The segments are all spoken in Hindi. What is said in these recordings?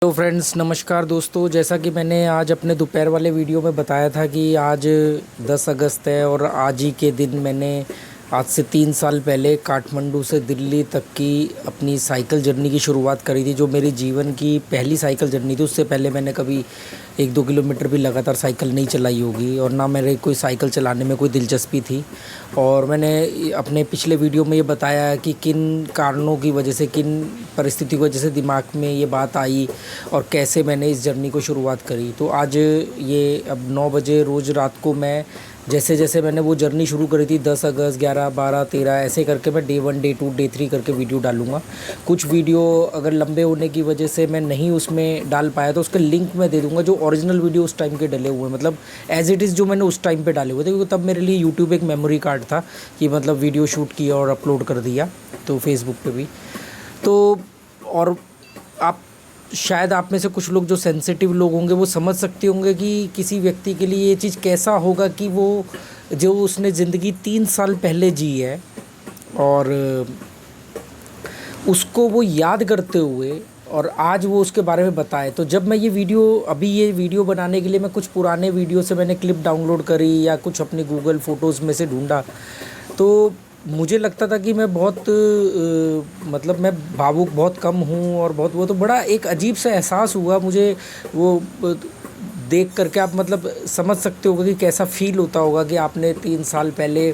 तो फ्रेंड्स नमस्कार दोस्तों, जैसा कि मैंने आज अपने दोपहर वाले वीडियो में बताया था कि आज 10 अगस्त है और आज ही के दिन मैंने आज से 3 साल पहले काठमांडू से दिल्ली तक की अपनी साइकिल जर्नी की शुरुआत करी थी। जो मेरी जीवन की पहली साइकिल जर्नी थी, उससे पहले मैंने कभी 1-2 किलोमीटर भी लगातार साइकिल नहीं चलाई होगी और ना मेरे कोई साइकिल चलाने में कोई दिलचस्पी थी। और मैंने अपने पिछले वीडियो में ये बताया है कि किन कारणों की वजह से, किन परिस्थितियों की वजह से दिमाग में ये बात आई और कैसे मैंने इस जर्नी को शुरुआत करी। तो आज ये अब 9 बजे रोज़ रात को मैं जैसे जैसे मैंने वो जर्नी शुरू करी थी 10 अगस्त, 11, 12, 13 ऐसे करके मैं डे 1, डे 2, डे 3 करके वीडियो डालूँगा। कुछ वीडियो अगर लंबे होने की वजह से मैं नहीं उसमें डाल पाया तो उसका लिंक मैं दे दूँगा, जो ओरिजिनल वीडियो उस टाइम के डले हुए हैं, मतलब एज़ इट इज़ जो मैंने उस टाइम पे डाले हुए थे, क्योंकि तब मेरे लिए यूट्यूब एक मेमोरी कार्ड था कि मतलब वीडियो शूट किया और अपलोड कर दिया तो फेसबुक पे भी। तो और आप शायद आप में से कुछ लोग जो सेंसिटिव लोग होंगे वो समझ सकते होंगे कि किसी व्यक्ति के लिए ये चीज़ कैसा होगा कि वो जो उसने ज़िंदगी 3 साल पहले जी है और उसको वो याद करते हुए और आज वो उसके बारे में बताए। तो जब मैं ये वीडियो बनाने के लिए मैं कुछ पुराने वीडियो से मैंने क्लिप डाउनलोड करी या कुछ अपनी गूगल फ़ोटोज़ में से ढूंढा, तो मुझे लगता था कि मैं बहुत मतलब मैं भावुक बहुत कम हूँ और बहुत वो, तो बड़ा एक अजीब सा एहसास हुआ मुझे वो देख करके। आप मतलब समझ सकते होगा कि कैसा फ़ील होता होगा कि आपने 3 साल पहले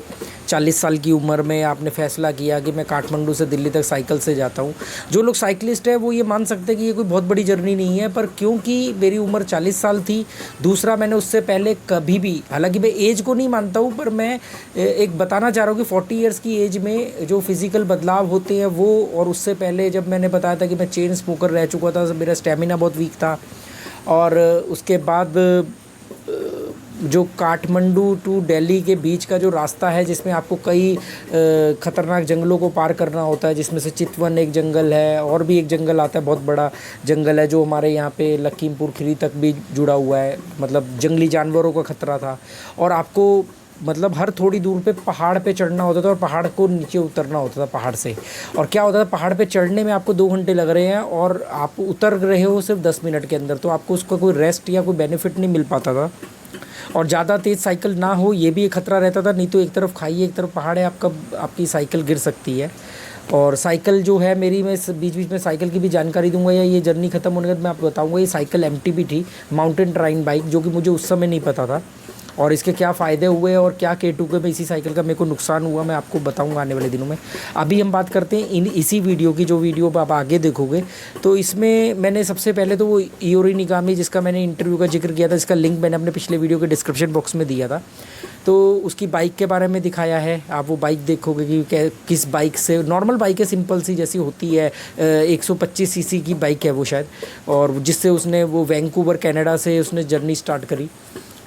40 साल की उम्र में आपने फ़ैसला किया कि मैं काठमांडू से दिल्ली तक साइकिल से जाता हूँ। जो लोग साइकिलिस्ट हैं वो ये मान सकते हैं कि ये कोई बहुत बड़ी जर्नी नहीं है, पर क्योंकि मेरी उम्र 40 साल थी, दूसरा मैंने उससे पहले कभी भी, हालांकि मैं एज को नहीं मानता हूँ, पर मैं एक बताना चाह रहा हूँ कि 40 ईयर्स की एज में जो फिज़िकल बदलाव होते हैं वो, और उससे पहले जब मैंने बताया था कि मैं चेन स्मोकर रह चुका था, मेरा स्टेमिना बहुत वीक था। और उसके बाद जो काठमांडू टू दिल्ली के बीच का जो रास्ता है, जिसमें आपको कई ख़तरनाक जंगलों को पार करना होता है, जिसमें से चितवन एक जंगल है और भी एक जंगल आता है, बहुत बड़ा जंगल है जो हमारे यहाँ पे लखीमपुर खीरी तक भी जुड़ा हुआ है, मतलब जंगली जानवरों का खतरा था। और आपको मतलब हर थोड़ी दूर पे पहाड़ पे चढ़ना होता था और पहाड़ को नीचे उतरना होता था पहाड़ से। और क्या होता था, पहाड़ पे चढ़ने में आपको 2 घंटे लग रहे हैं और आप उतर रहे हो सिर्फ 10 मिनट के अंदर, तो आपको उसका कोई रेस्ट या कोई बेनिफिट नहीं मिल पाता था। और ज़्यादा तेज़ साइकिल ना हो ये भी एक खतरा रहता था, नहीं तो एक तरफ खाई है एक तरफ पहाड़ है, आपकी साइकिल गिर सकती है। और साइकिल जो है मेरी, मैं बीच बीच में साइकिल की भी जानकारी दूंगा, या ये जर्नी ख़त्म होने के बाद मैं आपको बताऊंगा। ये साइकिल एमटीबी थी, माउंटेन टराइन बाइक, जो कि मुझे उस समय नहीं पता था, और इसके क्या फ़ायदे हुए और क्या K2 में इसी साइकिल का मेरे को नुकसान हुआ, मैं आपको बताऊंगा आने वाले दिनों में। अभी हम बात करते हैं इसी वीडियो की, जो वीडियो आप आगे देखोगे। तो इसमें मैंने सबसे पहले तो वो इयोरी निगामी, जिसका मैंने इंटरव्यू का जिक्र किया था, जिसका लिंक मैंने अपने पिछले वीडियो के डिस्क्रिप्शन बॉक्स में दिया था, तो उसकी बाइक के बारे में दिखाया है। आप वो बाइक देखोगे कि किस बाइक से, नॉर्मल बाइक है, सिंपल सी जैसी होती है, 125 सीसी की बाइक है वो शायद, और जिससे उसने वो वैंकूवर कनाडा से उसने जर्नी स्टार्ट करी।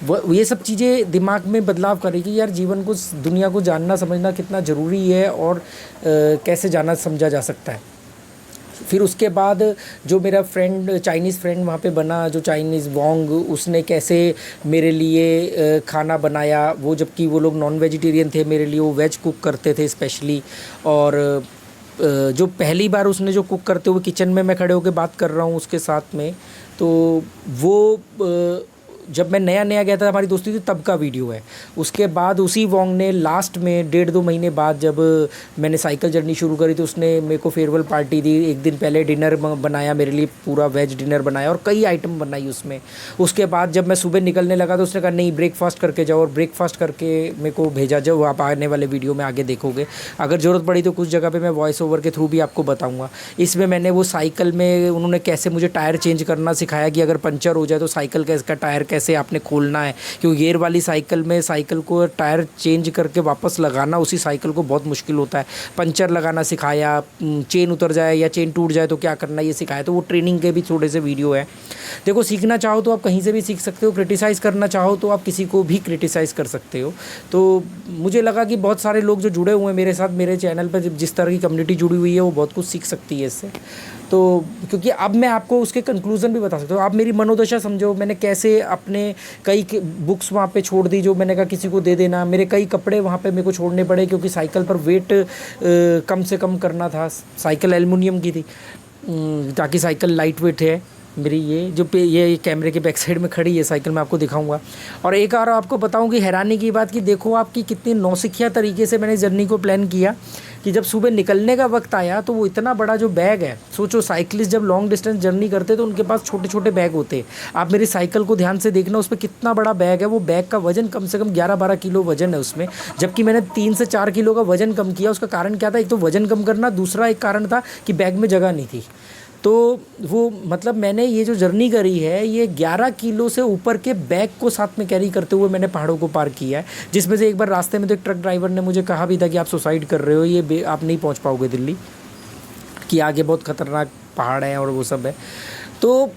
वो ये सब चीज़ें दिमाग में बदलाव करेगी यार, जीवन को, दुनिया को जानना समझना कितना ज़रूरी है और कैसे जाना समझा जा सकता है। फिर उसके बाद जो मेरा फ्रेंड, चाइनीज़ फ्रेंड वहाँ पे बना, जो चाइनीज़ वोंग, उसने कैसे मेरे लिए खाना बनाया, वो जबकि वो लोग नॉन वेजिटेरियन थे, मेरे लिए वो वेज कुक करते थे स्पेशली। और जो पहली बार उसने जो कुक करते हुए किचन में मैं खड़े होकर बात कर रहा हूँ उसके साथ में, तो वो जब मैं नया नया गया था, हमारी दोस्ती थी, तब का वीडियो है। उसके बाद उसी वोंग ने लास्ट में 1.5-2 महीने बाद जब मैंने साइकिल जर्नी शुरू करी, तो उसने मेरे को फेयरवेल पार्टी दी। एक दिन पहले डिनर बनाया मेरे लिए, पूरा वेज डिनर बनाया और कई आइटम बनाई उसमें। उसके बाद जब मैं सुबह निकलने लगा तो उसने कहा नहीं, ब्रेकफास्ट करके जाओ, और ब्रेकफास्ट करके मेरे को भेजा, जो आप आने वाले वीडियो में आगे देखोगे। अगर ज़रूरत पड़ी तो कुछ जगह पर मैं वॉइस ओवर के थ्रू भी आपको बताऊँगा। इसमें मैंने वो साइकिल में उन्होंने कैसे मुझे टायर चेंज करना सिखाया कि अगर पंचर हो जाए तो साइकिल का टायर कैसे आपने खोलना है, क्योंकि गियर वाली साइकिल में साइकिल को टायर चेंज करके वापस लगाना उसी साइकिल को बहुत मुश्किल होता है। पंचर लगाना सिखाया, चेन उतर जाए या चेन टूट जाए तो क्या करना ये सिखाया। तो वो ट्रेनिंग के भी थोड़े से वीडियो है। देखो, सीखना चाहो तो आप कहीं से भी सीख सकते हो, क्रिटिसाइज़ करना चाहो तो आप किसी को भी क्रिटिसाइज़ कर सकते हो। तो मुझे लगा कि बहुत सारे लोग जो जुड़े हुए हैं मेरे साथ, मेरे चैनल पर जिस तरह की कम्युनिटी जुड़ी हुई है, वो बहुत कुछ सीख सकती है इससे। तो क्योंकि अब मैं आपको उसके कंक्लूज़न भी बता सकता हूँ, आप मेरी मनोदशा समझो, मैंने कैसे अपने कई बुक्स वहाँ पे छोड़ दी जो मैंने कहा किसी को दे देना, मेरे कई कपड़े वहाँ पे मेरे को छोड़ने पड़े क्योंकि साइकिल पर वेट कम से कम करना था। साइकिल एल्युमिनियम की थी ताकि साइकिल लाइट वेट है। मेरी ये जो पे ये कैमरे के बैक साइड में खड़ी है साइकिल, मैं आपको दिखाऊंगा। और एक और आपको बताऊं कि हैरानी की बात कि देखो आपकी कितनी नौसिखिया तरीके से मैंने जर्नी को प्लान किया कि जब सुबह निकलने का वक्त आया तो वो इतना बड़ा जो बैग है, सोचो साइकिलिस्ट जब लॉन्ग डिस्टेंस जर्नी करते तो उनके पास छोटे छोटे बैग होते हैं। आप मेरी साइकिल को ध्यान से देखना, उस पर कितना बड़ा बैग है। वो बैग का वजन कम से कम 11-12 किलो वजन है उसमें, जबकि मैंने 3 से 4 किलो का वजन कम किया। उसका कारण क्या था? एक तो वजन कम करना, दूसरा एक कारण था कि बैग में जगह नहीं थी। तो वो मतलब मैंने ये जो जर्नी करी है ये 11 किलो से ऊपर के बैग को साथ में कैरी करते हुए मैंने पहाड़ों को पार किया है। जिसमें से एक बार रास्ते में तो एक ट्रक ड्राइवर ने मुझे कहा भी था कि आप सुसाइड कर रहे हो, ये आप नहीं पहुंच पाओगे दिल्ली, कि आगे बहुत ख़तरनाक पहाड़ है और वो सब है। तो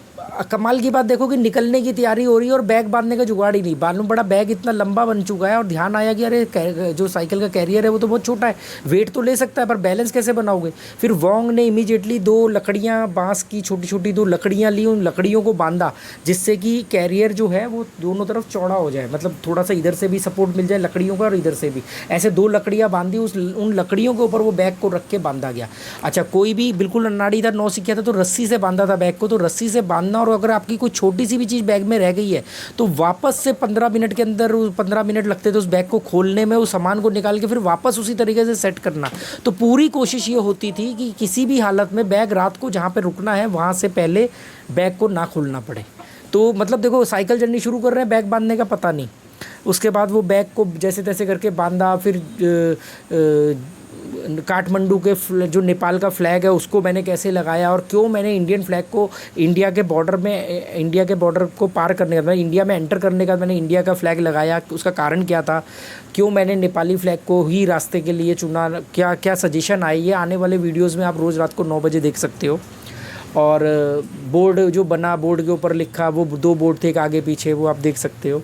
कमाल की बात देखो कि निकलने की तैयारी हो रही है और बैग बांधने का जुगाड़ ही नहीं। मालूम बड़ा बैग इतना लंबा बन चुका है और ध्यान आया कि अरे जो साइकिल का कैरियर है वो तो बहुत छोटा है, वेट तो ले सकता है पर बैलेंस कैसे बनाओगे। फिर वोंग ने इमीडिएटली 2 लकड़ियाँ, बांस की छोटी छोटी 2 लकड़ियाँ ली, उन लकड़ियों को बांधा जिससे कि कैरियर जो है वो दोनों तरफ चौड़ा हो जाए, मतलब थोड़ा सा इधर से भी सपोर्ट मिल जाए लकड़ियों का और इधर से भी। ऐसे 2 लकड़ियाँ बांधी, उन लकड़ियों के ऊपर वो बैग को रख के बांधा गया। अच्छा, कोई भी बिल्कुल अनाड़ी था, नौसिखिया था, तो रस्सी से बांधा था बैग को। तो रस्सी से बांधना, और अगर आपकी कोई छोटी सी भी चीज़ बैग में रह गई है तो वापस से 15 मिनट के अंदर, 15 मिनट लगते थे उस बैग को खोलने में, उस सामान को निकाल के फिर वापस उसी तरीके से सेट करना। तो पूरी कोशिश ये होती थी कि किसी भी हालत में बैग रात को जहाँ पे रुकना है वहाँ से पहले बैग को ना खोलना पड़े। तो मतलब देखो, साइकिल जर्नी शुरू कर रहे हैं, बैग बांधने का पता नहीं। उसके बाद वो बैग को जैसे तैसे करके बांधा। फिर काठमांडू के जो नेपाल का फ्लैग है उसको मैंने कैसे लगाया, और क्यों मैंने इंडियन फ्लैग को इंडिया के बॉर्डर को पार करने का, मतलब इंडिया में एंटर करने का मैंने इंडिया का फ्लैग लगाया, उसका कारण क्या था, क्यों मैंने नेपाली फ्लैग को ही रास्ते के लिए चुना, क्या क्या सजेशन आई, ये आने वाले वीडियोज़ में आप रोज़ रात को 9 बजे देख सकते हो। और बोर्ड जो बना, बोर्ड के ऊपर लिखा, वो 2 बोर्ड थे, एक आगे पीछे, वो आप देख सकते हो।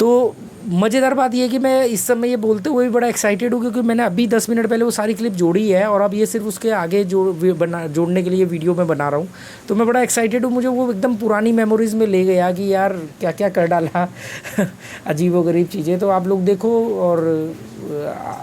तो मज़ेदार बात यह है कि मैं इस समय ये बोलते हुए भी बड़ा एक्साइटेड हूँ क्योंकि मैंने अभी 10 मिनट पहले वो सारी क्लिप जोड़ी है और अब ये सिर्फ उसके आगे जोड़ने के लिए वीडियो में बना रहा हूँ। तो मैं बड़ा एक्साइटेड हूँ, मुझे वो एकदम पुरानी मेमोरीज़ में ले गया कि यार क्या क्या कर डाला अजीबोगरीब चीज़ें। तो आप लोग देखो, और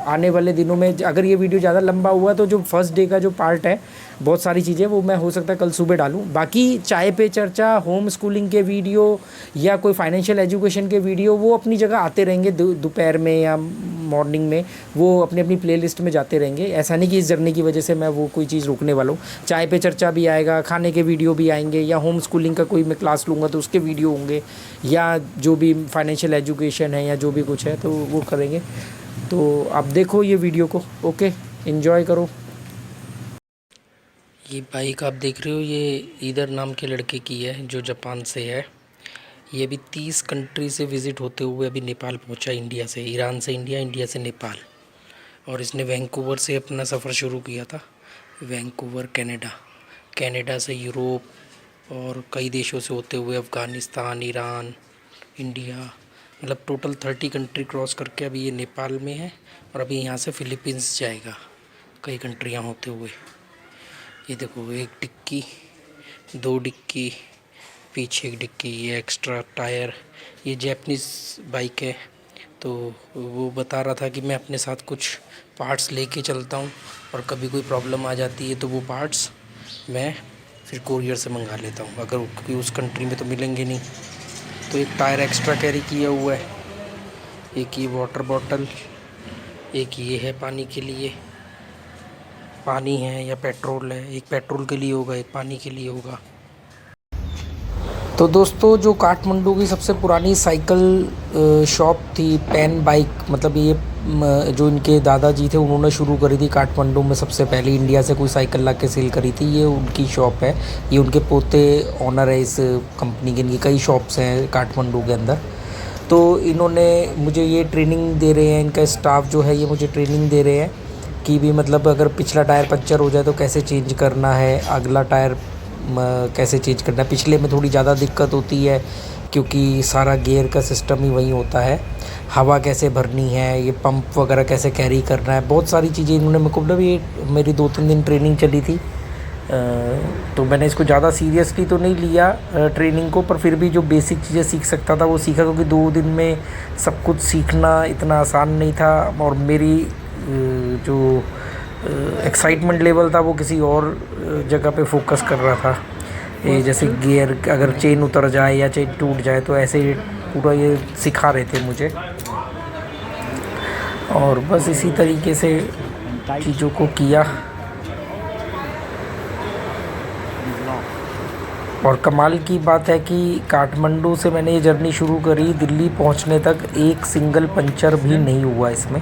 आने वाले दिनों में अगर ये वीडियो ज़्यादा लंबा हुआ तो जो फर्स्ट डे का जो पार्ट है, बहुत सारी चीज़ें वो मैं हो सकता है कल सुबह डालूँ। बाकी चाय पे चर्चा, होम स्कूलिंग के वीडियो या कोई फाइनेंशियल एजुकेशन के वीडियो वो अपनी जगह आते रहेंगे, दोपहर में या मॉर्निंग में वो अपनी अपनी प्लेलिस्ट में जाते रहेंगे। ऐसा नहीं कि इस जर्नी की वजह से मैं वो कोई चीज़ रोकने वाला हूँ। चाय पे चर्चा भी आएगा, खाने के वीडियो भी आएंगे, या होम स्कूलिंग का कोई मैं क्लास लूँगा तो उसके वीडियो होंगे, या जो भी फाइनेंशियल एजुकेशन है या जो भी कुछ है तो वो करेंगे। तो आप देखो ये वीडियो को, ओके, एंजॉय करो। ये बाइक आप देख रहे हो, ये ईदर नाम के लड़के की है जो जापान से है। ये अभी 30 कंट्री से विज़िट होते हुए अभी नेपाल पहुंचा, इंडिया से, ईरान से इंडिया, इंडिया से नेपाल। और इसने वैंकूवर से अपना सफ़र शुरू किया था, वैंकूवर कनाडा से यूरोप और कई देशों से होते हुए अफ़गानिस्तान, ईरान, इंडिया, मतलब टोटल 30 कंट्री क्रॉस करके अभी ये नेपाल में है। और अभी यहाँ से फ़िलीपींस जाएगा, कई कंट्रियाँ होते हुए। ये देखो, 1 डिक्की, 2 डिक्की, पीछे 1 डिक्की, ये एक्स्ट्रा टायर। ये जैपनीज़ बाइक है, तो वो बता रहा था कि मैं अपने साथ कुछ पार्ट्स लेके चलता हूँ और कभी कोई प्रॉब्लम आ जाती है तो वो पार्ट्स मैं फिर कोरियर से मंगा लेता हूँ, अगर क्योंकि उस कंट्री में तो मिलेंगे नहीं। तो एक टायर एक्स्ट्रा कैरी किया हुआ है, एक ये वाटर बॉटल, एक ये है पानी के लिए, पानी है या पेट्रोल है, एक पेट्रोल के लिए होगा, एक पानी के लिए होगा। तो दोस्तों, जो काठमांडू की सबसे पुरानी साइकिल शॉप थी, पैन बाइक, मतलब ये जो इनके दादाजी थे उन्होंने शुरू करी थी काठमांडू में, सबसे पहले इंडिया से कोई साइकिल ला के सेल करी थी, ये उनकी शॉप है। ये उनके पोते ऑनर है इस कंपनी के। इनकी कई शॉप्स हैं काठमांडू के अंदर। तो इन्होंने मुझे ये ट्रेनिंग दे रहे हैं, इनका स्टाफ जो है ये मुझे ट्रेनिंग दे रहे हैं कि भी मतलब अगर पिछला टायर पंचर हो जाए तो कैसे चेंज करना है, अगला टायर कैसे चेंज करना है। पिछले में थोड़ी ज़्यादा दिक्कत होती है क्योंकि सारा गियर का सिस्टम ही वही होता है। हवा कैसे भरनी है, ये पंप वगैरह कैसे कैरी करना है, बहुत सारी चीज़ें इन्होंने मेरे को, मतलब ये मेरी 2-3 दिन ट्रेनिंग चली थी। तो मैंने इसको ज़्यादा सीरियसली तो नहीं लिया ट्रेनिंग को, पर फिर भी जो बेसिक चीज़ें सीख सकता था वो सीखा, क्योंकि 2 दिन में सब कुछ सीखना इतना आसान नहीं था। और मेरी जो एक्साइटमेंट लेवल था वो किसी और जगह पे फोकस कर रहा था। ये जैसे गियर अगर चेन उतर जाए या चेन टूट जाए तो ऐसे ही पूरा ये सिखा रहे थे मुझे। और बस इसी तरीके से चीज़ों को किया। और कमाल की बात है कि काठमांडू से मैंने ये जर्नी शुरू करी, दिल्ली पहुंचने तक एक सिंगल पंचर भी नहीं हुआ इसमें,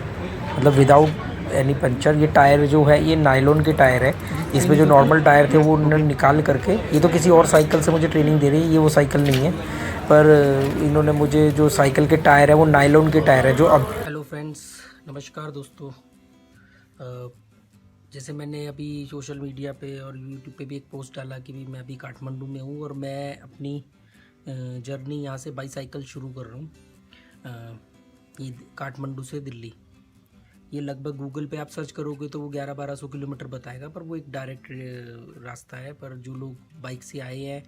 मतलब विदाउट एनी पंचर। ये टायर जो है ये नायलॉन के टायर है, इसमें जो नॉर्मल टायर थे वो उन्होंने निकाल करके, ये तो किसी और साइकिल से मुझे ट्रेनिंग दे रही है, ये वो साइकिल नहीं है, पर इन्होंने मुझे जो साइकिल के टायर है वो नायलॉन के टायर है जो अब। हेलो फ्रेंड्स, नमस्कार दोस्तों। जैसे मैंने अभी सोशल मीडिया पे और यूट्यूब पे भी एक पोस्ट डाला कि भी मैं अभी काठमांडू में हूँ और मैं अपनी जर्नी यहाँ से बाईसाइकिल शुरू कर रहा हूँ, ये काठमांडू से दिल्ली। ये लगभग गूगल पे आप सर्च करोगे तो वो 1100-1200 किलोमीटर बताएगा, पर वो एक डायरेक्ट रास्ता है। पर जो लोग बाइक से आए हैं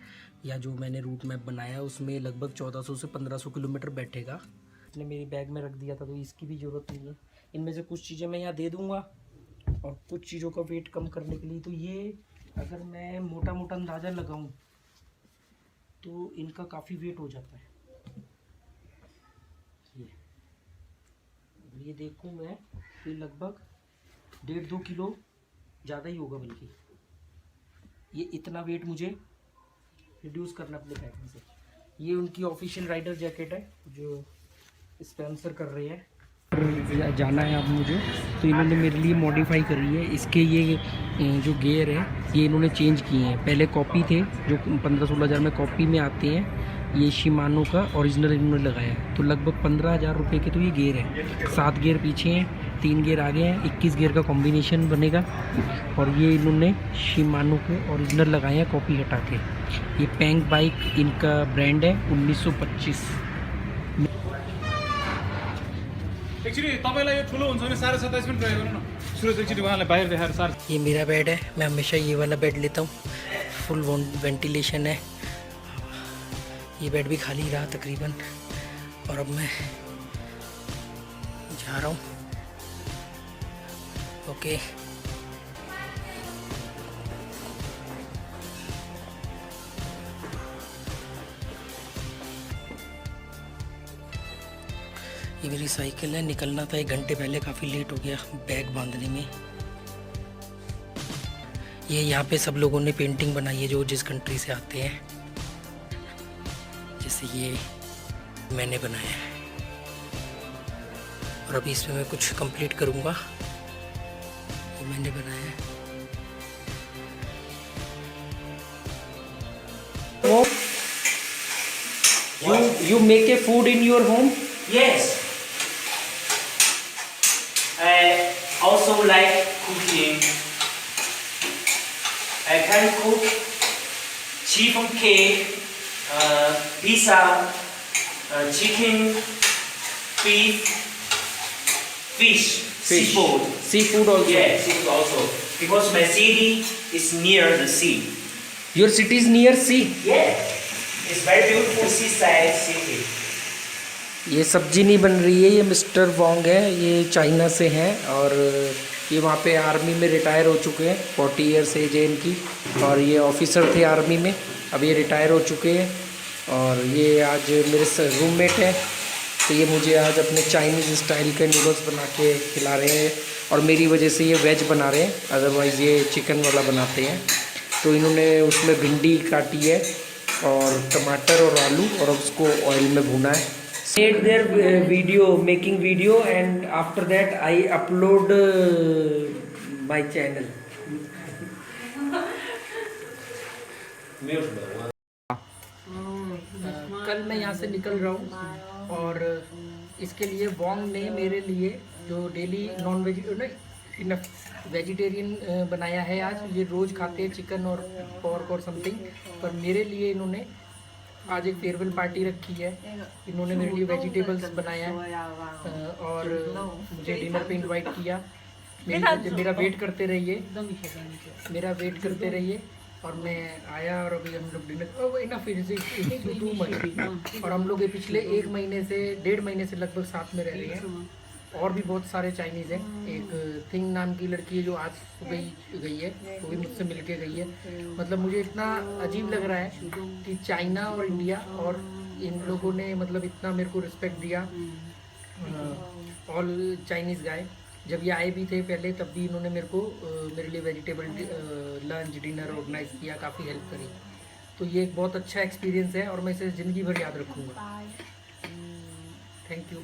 या जो मैंने रूट मैप बनाया है उसमें लगभग 1400 से 1500 किलोमीटर बैठेगा। इसने मेरी बैग में रख दिया था तो इसकी भी ज़रूरत नहीं है। इनमें से कुछ चीज़ें मैं यहाँ दे दूँगा और कुछ चीज़ों का वेट कम करने के लिए, तो ये अगर मैं मोटा मोटा अंदाज़ा लगाऊं तो इनका काफ़ी वेट हो जाता है। ये देखूं मैं तो लगभग 1.5-2 किलो ज़्यादा ही होगा, बल्कि ये इतना वेट मुझे रिड्यूस करना अपने पैकिंग से। ये उनकी ऑफिशियल राइडर जैकेट है जो स्पॉन्सर कर रही है। जाना है अब मुझे, तो इन्होंने मेरे लिए मॉडिफाई करी है। इसके ये जो गियर है ये इन्होंने चेंज किए हैं। पहले कॉपी थे जो 15-16 हज़ार में कॉपी में आते हैं, ये शिमानो का ओरिजिनल इन्होंने लगाया है। तो लगभग 15,000 रुपये के तो ये गियर है। 7 गियर पीछे हैं, 3 गियर आगे हैं, 21 गियर का कॉम्बिनेशन बनेगा। और ये इन्होंने शिमानो के ओरिजिनल लगाए हैं कॉपी हटा के। ये पैंग बाइक इनका ब्रांड है, 1925। एक्चुअली तपाईलाई यो ठुलो हुन्छ भने 27.5 पनि ट्राई गर्नु न। सुरज एक्चुअली उहाँलाई बाहिर देखाएर 4। ये मेरा बेड है, मैं हमेशा ये वाला बेड लेता हूँ, फुल वेंटिलेशन है। ये बेड भी खाली रहा तकरीबन। और अब मैं जा रहा हूँ। ओके, ये मेरी साइकिल है, निकलना था 1 घंटे पहले, काफ़ी लेट हो गया बैग बांधने में। ये यहाँ पे सब लोगों ने पेंटिंग बनाई है जो जिस कंट्री से आते हैं, जैसे ये मैंने बनाया है। और अभी इसमें मैं कुछ कंप्लीट करूँगा। ये मैंने बनाया है। You make a food in your home? Yes. I also like cooking. I can cook chiffon cake, pizza, chicken, beef, fish, seafood. Seafood also? Yeah, seafood also. Because my city is near the sea. Your city is near sea? Yeah. It's very beautiful seaside city. ये सब्जी नहीं बन रही है, ये मिस्टर वोंग है, ये चाइना से हैं और ये वहाँ पे आर्मी में रिटायर हो चुके हैं। 40 ईयर्स एज है इनकी और ये ऑफिसर थे आर्मी में, अब ये रिटायर हो चुके हैं। और ये आज मेरे रूममेट हैं, तो ये मुझे आज अपने चाइनीज़ स्टाइल के नूडल्स बना के खिला रहे हैं। और मेरी वजह से ये वेज बना रहे हैं, अदरवाइज़ ये चिकन वाला बनाते हैं। तो इन्होंने उसमें भिंडी काटी है और टमाटर और आलू, और उसको ऑयल में भुना है। Made their video, making video, and after that I upload my channel. कल मैं यहाँ से निकल रहा हूँ और इसके लिए वोंग ने मेरे लिए जो डेली नॉन वेजिटेरियन बनाया है। आज ये रोज़ खाते हैं चिकन और पोर्क और समथिंग, पर मेरे लिए इन्होंने आज एक फेयरवेल पार्टी रखी है। इन्होंने मेरे लिए वेजिटेबल्स बनाया है और मुझे डिनर पे इनवाइट किया। मेरा वेट करते रहिए, मेरा वेट करते रहिए। और मैं आया और अभी हम लोग डिनर और हम लोग ये पिछले 1 महीने से 1.5 महीने से लगभग साथ में रह रहे हैं। और भी बहुत सारे चाइनीज़ हैं। एक थिंग नाम की लड़की है जो आज सुबह ही गई है, वो भी मुझसे मिल के गई है। मतलब मुझे इतना अजीब लग रहा है कि चाइना और इंडिया और इन लोगों ने मतलब इतना मेरे को रिस्पेक्ट दिया। ऑल चाइनीज़ गाय जब ये आए भी थे पहले, तब भी इन्होंने मेरे को मेरे लिए वेजिटेबल लंच डिनर ऑर्गेनाइज किया, काफ़ी हेल्प करी। तो ये एक बहुत अच्छा एक्सपीरियंस है और मैं इसे ज़िंदगी भर याद रखूँगा। Thank you.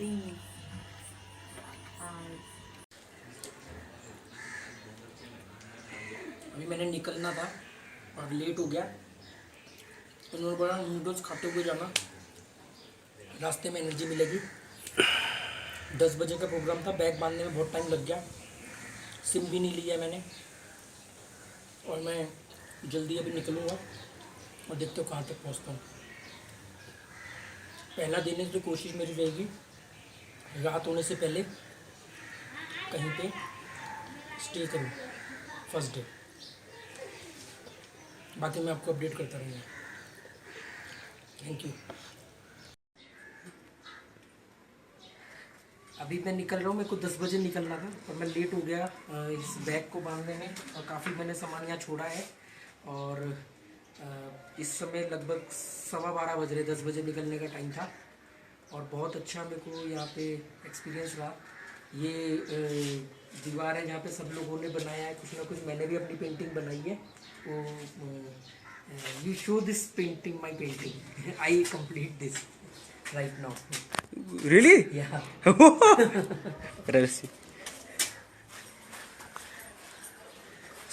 अभी मैंने निकलना था और लेट हो गया। उन्होंने बोला नूडल्स खाते हुए जाना, रास्ते में एनर्जी मिलेगी। 10 बजे का प्रोग्राम था, बैग बांधने में बहुत टाइम लग गया, सिम भी नहीं लिया मैंने, और मैं जल्दी अभी निकलूँगा और देखते हो कहाँ तक पहुँचता हूँ। पहला दिन है तो कोशिश मेरी रहेगी रात होने से पहले कहीं पे स्टे करूँ फर्स्ट डे। बाकी मैं आपको अपडेट करता रहूँगा। Thank you. अभी मैं निकल रहा हूँ, मेरे को 10 बजे निकलना था और मैं लेट हो गया इस बैग को बांधने में, और काफ़ी मैंने सामान यहाँ छोड़ा है। और इस समय लगभग 12:15 बज रहे, 10 बजे निकलने का टाइम था। और बहुत अच्छा मेरे को यहाँ पे एक्सपीरियंस रहा। ये दीवार है जहाँ पे सब लोगों ने बनाया है, कुछ ना कुछ मैंने भी अपनी पेंटिंग बनाई है। You show this painting, my painting, I complete this right now. Really? Yeah. Let us see.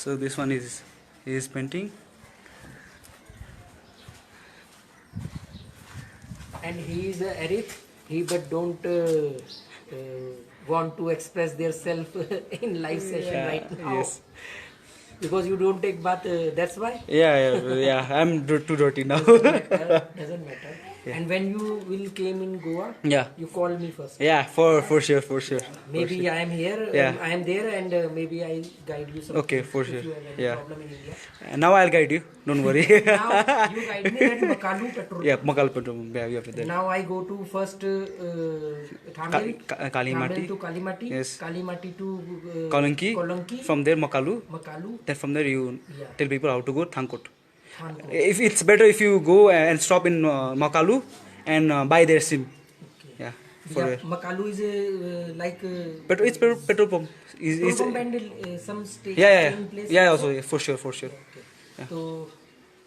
So this one is his painting. And he is a Arif. He but don't want to express their self in live session right now. Yes. Because you don't take bath. That's why. Yeah. I'm too dirty now. Doesn't matter. And when you will came in Goa, Yeah. you call me first. Yeah, for sure. Maybe I am here. Yeah. I am there, and maybe I guide you some. Okay, for if sure. you have any Yeah. problem in India. Now I'll guide you. Don't worry. Now you guide me at Makalu petrol. Yeah, Makalpatum. Yeah, there. Now I go to first Thamel, Kalimati. Thamel to Kalimati, Yes. Kalimati to Kolanki. Kolanki, From there Makalu. Makalu, Then from there you Yeah. tell people how to go Thankot. Thankot. If it's better if you go and stop in Makalu and buy their SIM. Okay. Yeah. For Yeah, Makalu is like it's petrol pump. petrol pump and some stay Yeah. staying place. Yeah, also? also for sure. Okay. So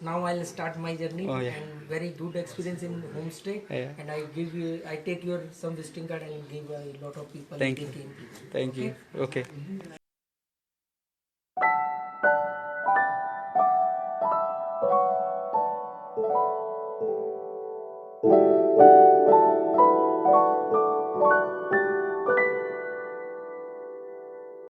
now I'll start my journey, Oh, yeah. and very good experience in homestay. Yeah. And I take your some visiting card and give a lot of people. Thank they you. came to. Thank you. Okay. Okay.